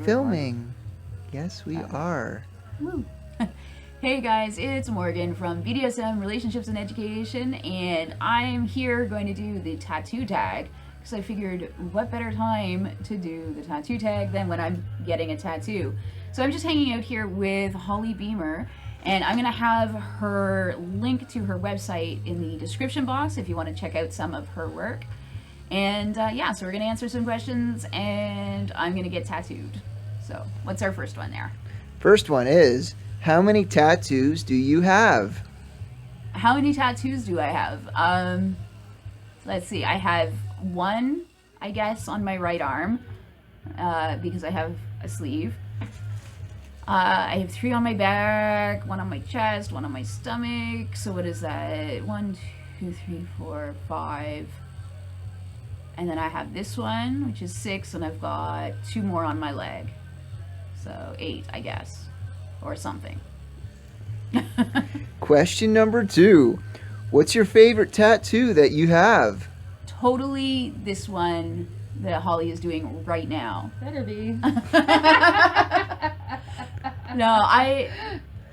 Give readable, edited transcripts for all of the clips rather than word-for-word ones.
Filming. Yes, we are. Woo. Hey guys, it's Morgan from BDSM Relationships and Education, and I'm here going to do the tattoo tag because I figured what better time to do the tattoo tag than when I'm getting a tattoo. So I'm just hanging out here with Holly Beemer, and I'm going to have her link to her website in the description box if you want to check out some of her work. And yeah, so we're going to answer some questions, and I'm going to get tattooed. So what's our first one there? First one is, how many tattoos do you have? How many tattoos do I have? Let's see. I have one, I guess, on my right arm because I have a sleeve. I have 3 on my back, 1 on my chest, 1 on my stomach. So what is that? 1, 2, 3, 4, 5. And then I have this one, which is 6, and I've got 2 more on my leg. So 8, I guess, or something. Question number 2. What's your favorite tattoo that you have? Totally this one that Holly is doing right now. Better be. No, I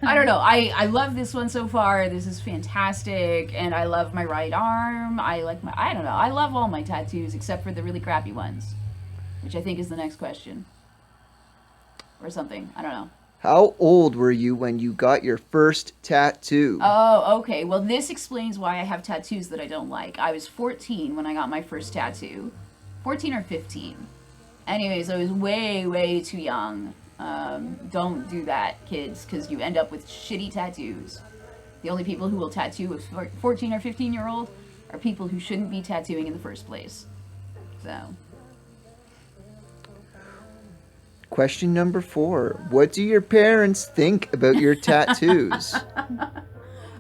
don't know. I love this one so far. This is fantastic, and I love my right arm. I don't know. I love all my tattoos except for the really crappy ones, which I think is the next question. Or something. I don't know. How old were you when you got your first tattoo? Oh, okay. Well, this explains why I have tattoos that I don't like. I was 14 when I got my first tattoo. 14 or 15. Anyways, I was way, way too young. Don't do that, kids, because you end up with shitty tattoos. The only people who will tattoo a 14 or 15-year-old are people who shouldn't be tattooing in the first place. So... Question number 4. What do your parents think about your tattoos?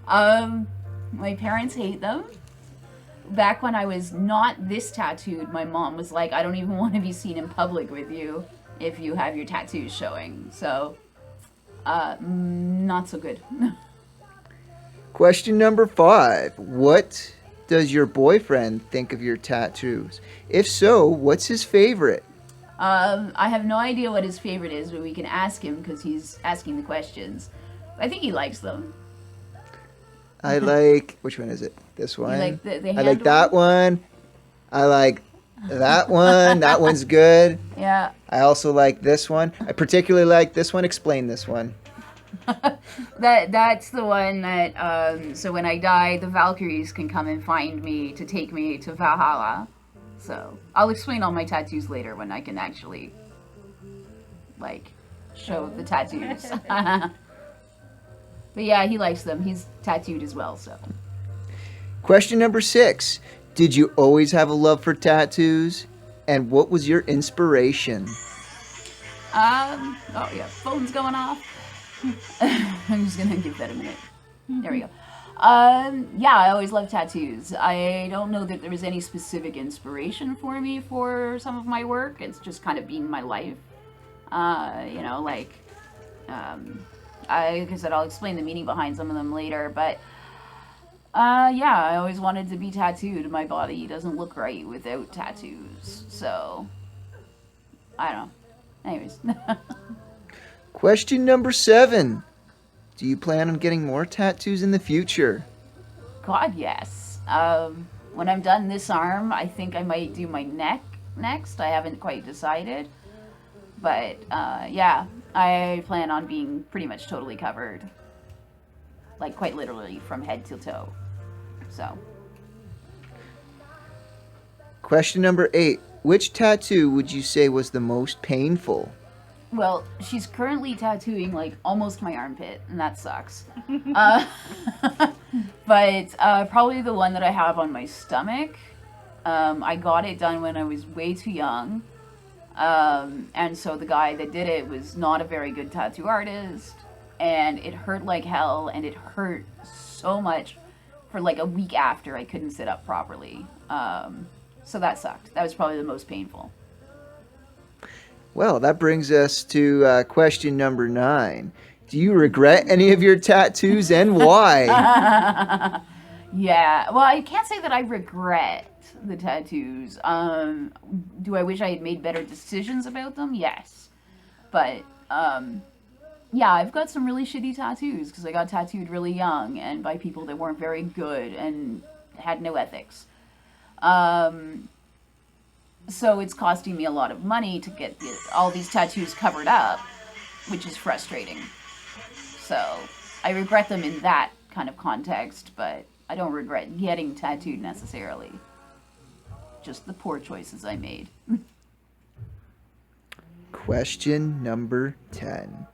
My parents hate them. Back when I was not this tattooed, my mom was like, I don't even want to be seen in public with you if you have your tattoos showing. So, not so good. Question number 5. What does your boyfriend think of your tattoos? If so, what's his favorite? I have no idea what his favorite is, but we can ask him because he's asking the questions. I think he likes them. I like... Which one is it? This one? You like the I like that one. I like that one. That one's good. Yeah. I also like this one. I particularly like this one. Explain this one. That's the one that, so when I die, the Valkyries can come and find me to take me to Valhalla. So, I'll explain all my tattoos later when I can actually, show the tattoos. But yeah, he likes them. He's tattooed as well, so. Question number 6. Did you always have a love for tattoos? And what was your inspiration? Oh yeah, phone's going off. I'm just gonna give that a minute. There we go. Yeah, I always loved tattoos. I don't know that there was any specific inspiration for me for some of my work. It's just kind of been my life. Like I said, I'll explain the meaning behind some of them later, but yeah, I always wanted to be tattooed. My body doesn't look right without tattoos, so I don't know. Anyways. Question number 7. Do you plan on getting more tattoos in the future? God, yes. When I'm done this arm, I think I might do my neck next. I haven't quite decided. But, yeah, I plan on being pretty much totally covered. Like, quite literally, from head to toe. So. Question number 8. Which tattoo would you say was the most painful? Well, she's currently tattooing, almost my armpit, and that sucks. But probably the one that I have on my stomach. I got it done when I was way too young. And so the guy that did it was not a very good tattoo artist. And it hurt like hell, and it hurt so much for a week after I couldn't sit up properly. So that sucked. That was probably the most painful. Well, that brings us to question number 9. Do you regret any of your tattoos and why? Yeah, well, I can't say that I regret the tattoos. Do I wish I had made better decisions about them? Yes. But yeah, I've got some really shitty tattoos because I got tattooed really young and by people that weren't very good and had no ethics. So it's costing me a lot of money to get all these tattoos covered up, which is frustrating. So I regret them in that kind of context, but I don't regret getting tattooed necessarily. Just the poor choices I made. Question number 10.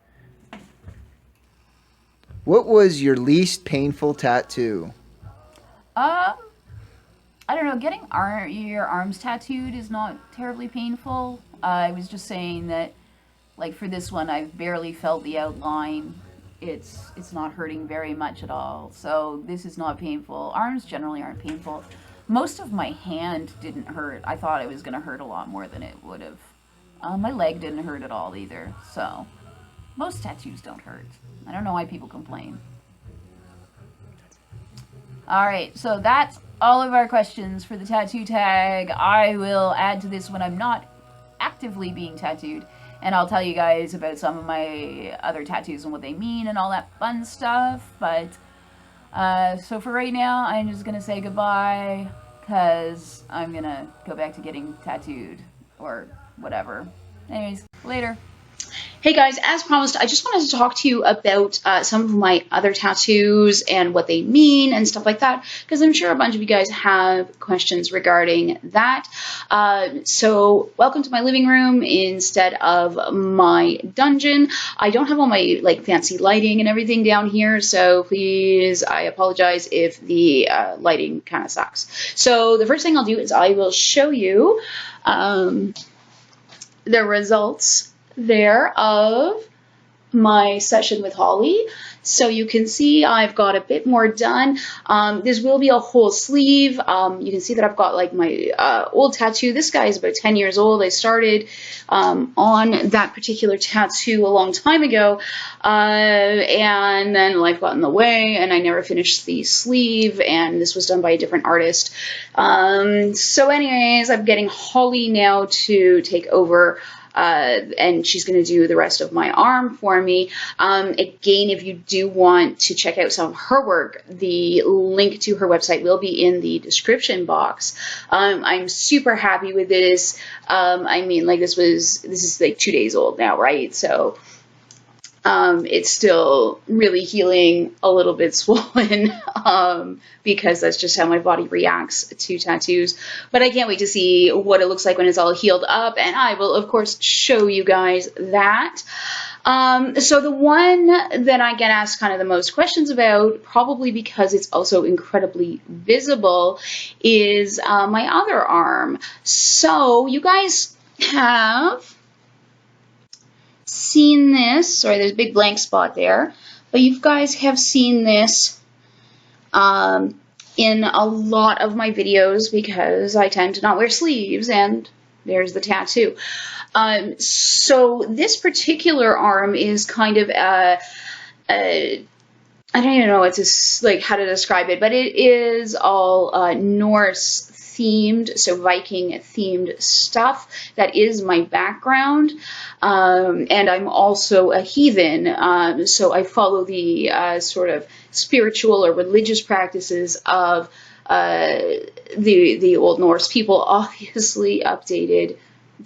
What was your least painful tattoo? I don't know, getting your arms tattooed is not terribly painful. I was just saying that, like, for this one, I've barely felt the outline. It's not hurting very much at all. So this is not painful. Arms generally aren't painful. Most of my hand didn't hurt. I thought it was going to hurt a lot more than it would have. My leg didn't hurt at all either. So most tattoos don't hurt. I don't know why people complain. Alright, so that's all of our questions for the tattoo tag. I will add to this when I'm not actively being tattooed, and I'll tell you guys about some of my other tattoos and what they mean and all that fun stuff. But so for right now, I'm just gonna say goodbye because I'm gonna go back to getting tattooed or whatever. Anyways, later. Hey guys, as promised, I just wanted to talk to you about some of my other tattoos and what they mean and stuff like that, because I'm sure a bunch of you guys have questions regarding that. So welcome to my living room instead of my dungeon. I don't have all my fancy lighting and everything down here, so please, I apologize if the lighting kind of sucks. So the first thing I'll do is I will show you the results there of my session with Holly. So you can see I've got a bit more done. This will be a whole sleeve. You can see that I've got my old tattoo. This guy is about 10 years old. I started on that particular tattoo a long time ago, and then life got in the way and I never finished the sleeve, and this was done by a different artist. So anyways, I'm getting Holly now to take over, and she's going to do the rest of my arm for me. Again, if you do want to check out some of her work, the link to her website will be in the description box. I'm super happy with this. I mean, this is 2 days old now, right? So it's still really healing, a little bit swollen, because that's just how my body reacts to tattoos. But I can't wait to see what it looks like when it's all healed up, and I will, of course, show you guys that. So the one that I get asked kind of the most questions about, probably because it's also incredibly visible, is my other arm. So you guys have seen this. Sorry, there's a big blank spot there, but you guys have seen this in a lot of my videos because I tend to not wear sleeves, and there's the tattoo. So this particular arm is kind of I don't even know how to describe it, but it is all Norse themed, so Viking themed stuff. That is my background, and I'm also a heathen, so I follow the sort of spiritual or religious practices of the Old Norse people, obviously updated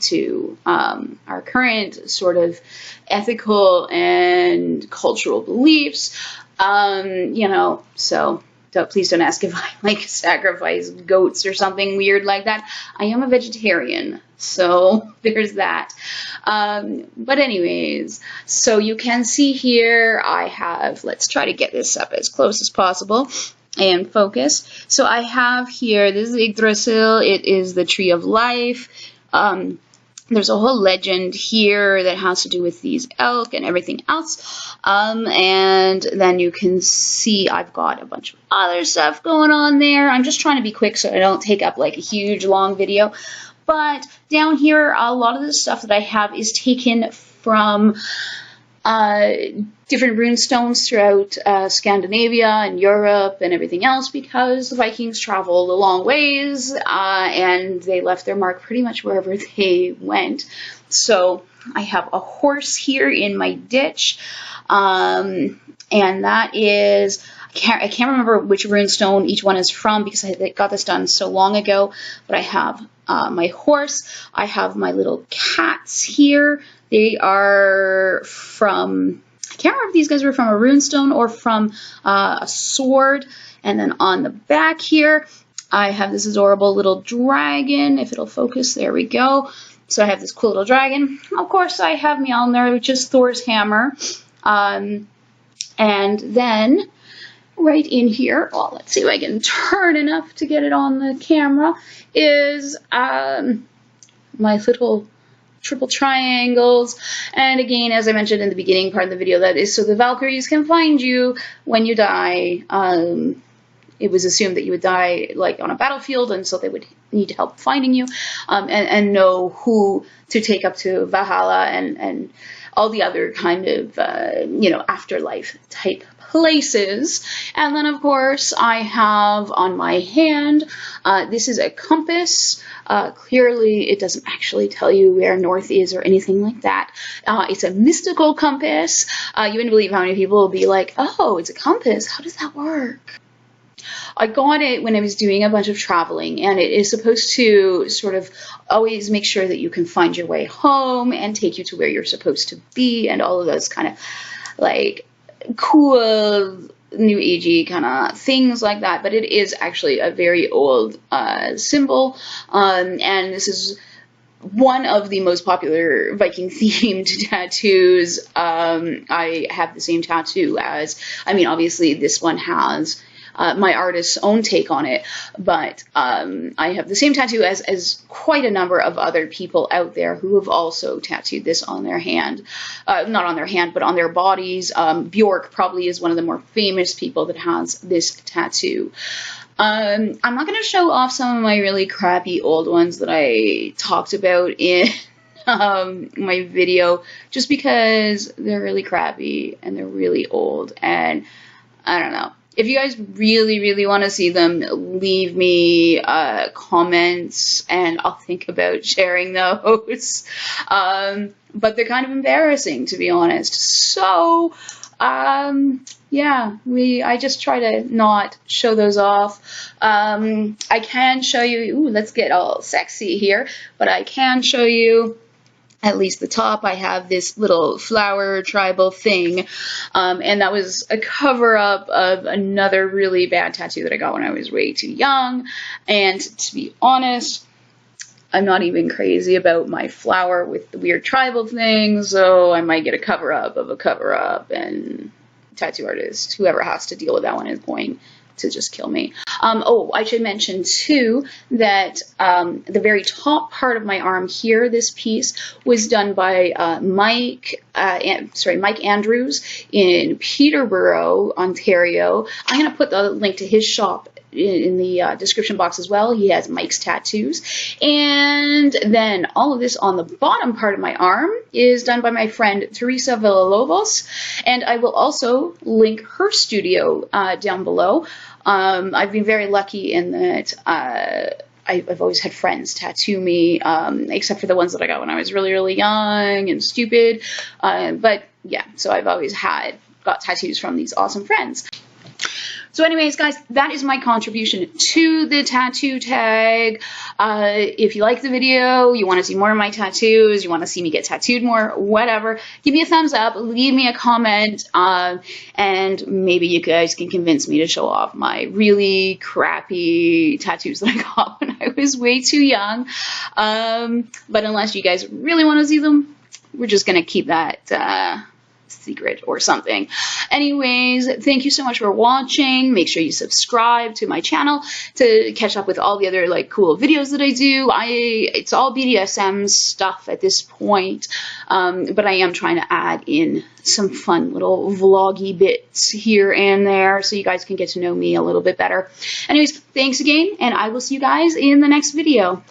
to our current sort of ethical and cultural beliefs. So please don't ask if I sacrifice goats or something weird like that. I am a vegetarian, so there's that. But anyways, so you can see here I have, let's try to get this up as close as possible and focus. So I have here, this is Yggdrasil. It is the tree of life. There's a whole legend here that has to do with these elk and everything else. And then you can see I've got a bunch of other stuff going on there. I'm just trying to be quick so I don't take up a huge long video. But down here, a lot of the stuff that I have is taken from different rune stones throughout Scandinavia and Europe and everything else, because the Vikings traveled a long ways and they left their mark pretty much wherever they went. So I have a horse here in my ditch, and that is, I can't remember which runestone each one is from because I got this done so long ago, but I have my horse. I have my little cats here. They are from, I can't remember if these guys were from a runestone or from a sword. And then on the back here, I have this adorable little dragon. If it'll focus, there we go. So I have this cool little dragon. Of course, I have Mjolnir, which is Thor's hammer. And then right in here, well, let's see if I can turn enough to get it on the camera, is my little triple triangles. And again, as I mentioned in the beginning part of the video, that is so the Valkyries can find you when you die. It was assumed that you would die like on a battlefield, and so they would need help finding you, and know who to take up to Valhalla and all the other kind of afterlife type places. And then of course I have on my hand, this is a compass. Clearly it doesn't actually tell you where north is or anything like that. It's a mystical compass. You wouldn't believe how many people will be like, oh, it's a compass, how does that work? I got it when I was doing a bunch of traveling, and it is supposed to sort of always make sure that you can find your way home and take you to where you're supposed to be, and all of those kind of like cool new agey kind of things like that. But it is actually a very old symbol, and this is one of the most popular Viking themed tattoos. I have the same tattoo as, I mean, obviously this one has my artist's own take on it, but I have the same tattoo as quite a number of other people out there who have also tattooed this on their hand, not on their hand, but on their bodies. Bjork probably is one of the more famous people that has this tattoo. I'm not going to show off some of my really crappy old ones that I talked about in my video, just because they're really crappy and they're really old, and I don't know. If you guys really, really want to see them, leave me comments and I'll think about sharing those. But they're kind of embarrassing, to be honest. So, yeah, I just try to not show those off. I can show you, ooh, let's get all sexy here, but I can show you at least the top. I have this little flower tribal thing, and that was a cover-up of another really bad tattoo that I got when I was way too young. And to be honest, I'm not even crazy about my flower with the weird tribal thing, so I might get a cover-up of a cover-up, and tattoo artist, whoever has to deal with that one, is going to just kill me. Oh, I should mention too that the very top part of my arm here, this piece, was done by Mike Andrews in Peterborough, Ontario. I'm going to put the link to his shop in the description box as well. He has Mike's tattoos. And then all of this on the bottom part of my arm is done by my friend Teresa Villalobos, and I will also link her studio down below. I've been very lucky in that I've always had friends tattoo me, except for the ones that I got when I was really, really young and stupid. But yeah, so I've always got tattoos from these awesome friends. So anyways, guys, that is my contribution to the tattoo tag. If you like the video, you want to see more of my tattoos, you want to see me get tattooed more, whatever, give me a thumbs up, leave me a comment, and maybe you guys can convince me to show off my really crappy tattoos that I got when I was way too young. But unless you guys really want to see them, we're just going to keep that secret or something. Anyways, thank you so much for watching. Make sure you subscribe to my channel to catch up with all the other like cool videos that I do. It's all BDSM stuff at this point, but I am trying to add in some fun little vloggy bits here and there so you guys can get to know me a little bit better. Anyways, thanks again, and I will see you guys in the next video.